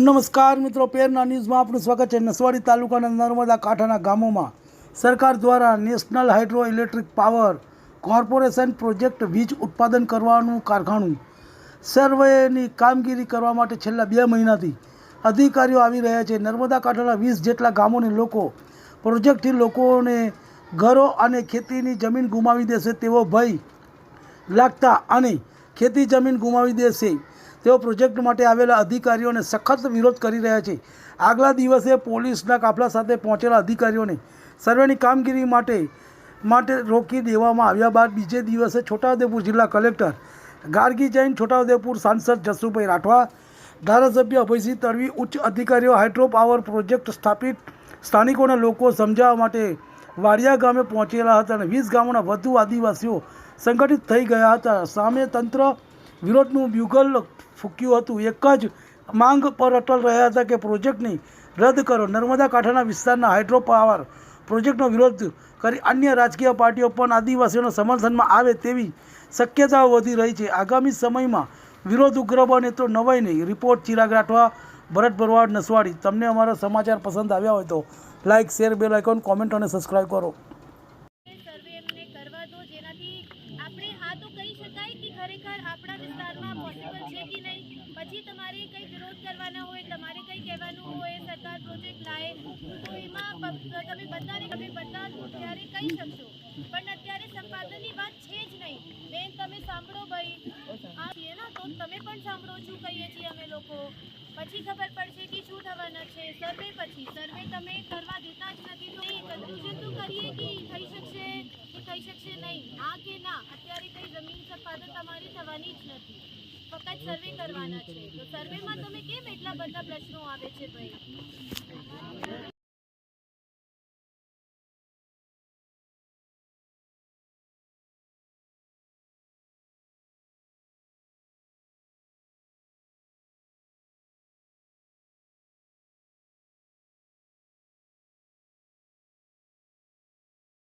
નમસ્કાર મિત્રો, પેરના ન્યૂઝમાં આપનું સ્વાગત છે। નસવાડી તાલુકાના નર્મદા કાંઠાના ગામોમાં સરકાર દ્વારા national hydro electric power corporation project વીજ ઉત્પાદન કરવાનું કારખાનું સર્વેની કામગીરી કરવા માટે છેલ્લા 2 મહિનાથી અધિકારીઓ આવી રહ્યા છે। નર્મદા કાંઠાના 20 જેટલા ગામોને લોકો પ્રોજેક્ટથી લોકોને ઘરો અને ખેતીની જમીન ગુમાવી દેશે તેવો ભય લાગતા અને ખેતી જમીન ગુમાવી દેશે તેઓ પ્રોજેક્ટ માટે આવેલા અધિકારીઓને સખત વિરોધ કરી રહ્યા છે। આગલા દિવસે પોલીસના કાફલા સાથે પહોંચેલા અધિકારીઓને સર્વેની કામગીરી માટે રોકી દેવામાં આવ્યા બાદ બીજે દિવસે છોટાઉદેપુર જિલ્લા કલેક્ટર ગાર્ગી જૈન, છોટાઉદેપુર સાંસદ જસુભાઈ રાઠવા, ધારાસભ્ય અભયસિંહ તડવી, ઉચ્ચ અધિકારીઓ હાઇડ્રો પાવર પ્રોજેક્ટ સ્થાપિત સ્થાનિકોના લોકો સમજાવવા માટે વાડિયા ગામે પહોંચેલા હતા અને 20 ગામોના વધુ આદિવાસીઓ સંગઠિત થઈ ગયા હતા। સામે તંત્ર વિરોધનું બ્યુગલ ફૂંક્યું હતું। એક જ માંગ પર અટલ રહ્યા હતા કે પ્રોજેક્ટને રદ કરો। નર્મદા કાંઠાના વિસ્તારના હાઇડ્રો પાવર પ્રોજેક્ટનો વિરોધ કરી અન્ય રાજકીય પાર્ટીઓ પણ આદિવાસીઓના સમર્થનમાં આવે તેવી શક્યતાઓ વધી રહી છે। આગામી સમયમાં વિરોધ ઉગ્ર બને તો નવાઈ નહીં। રિપોર્ટ ચિરાગ રાઠવા, ભરત ભરવાડ, નસવાડી। તમને અમારા સમાચાર પસંદ આવ્યા હોય તો like, share, bell icon, comment અને સબસ્ક્રાઈબ કરો। આપણે હા તો કહી શકાય કે ખરેખર આપણા વિસ્તારમાં પોસિબલ છે કે નહીં। પછી તમારે કંઈ વિરોધ કરવાના હોય, તમારે કંઈ કહેવાનું હોય, સરકાર પ્રોજેક્ટ લાવે તો એમાં તમે બધા ત્યારે કહી શકશો, પણ અત્યારે સંપાદનની વાત છે જ નહીં। બેન તમે સાંભળો ભાઈ, આ છીએ ને તો તમે પણ સાંભળો શું કહીએ છીએ અમે લોકો। પછી ખબર પડશે કે શું થવાના છે। સર્વે તમે કરવા દેતા જ નથી તો એ કન્ક્લુઝન તો કરીએ કે થઈ શકશે કે થઈ શકશે નહીં, હા કે ના। અત્યારે કંઈ જમીન સંપાદન તમારી થવાની જ નથી, ફક્ત સર્વે કરવાના છે। તો સર્વેમાં તમે કેમ એટલા બધા પ્રશ્નો આવે છે ભાઈ?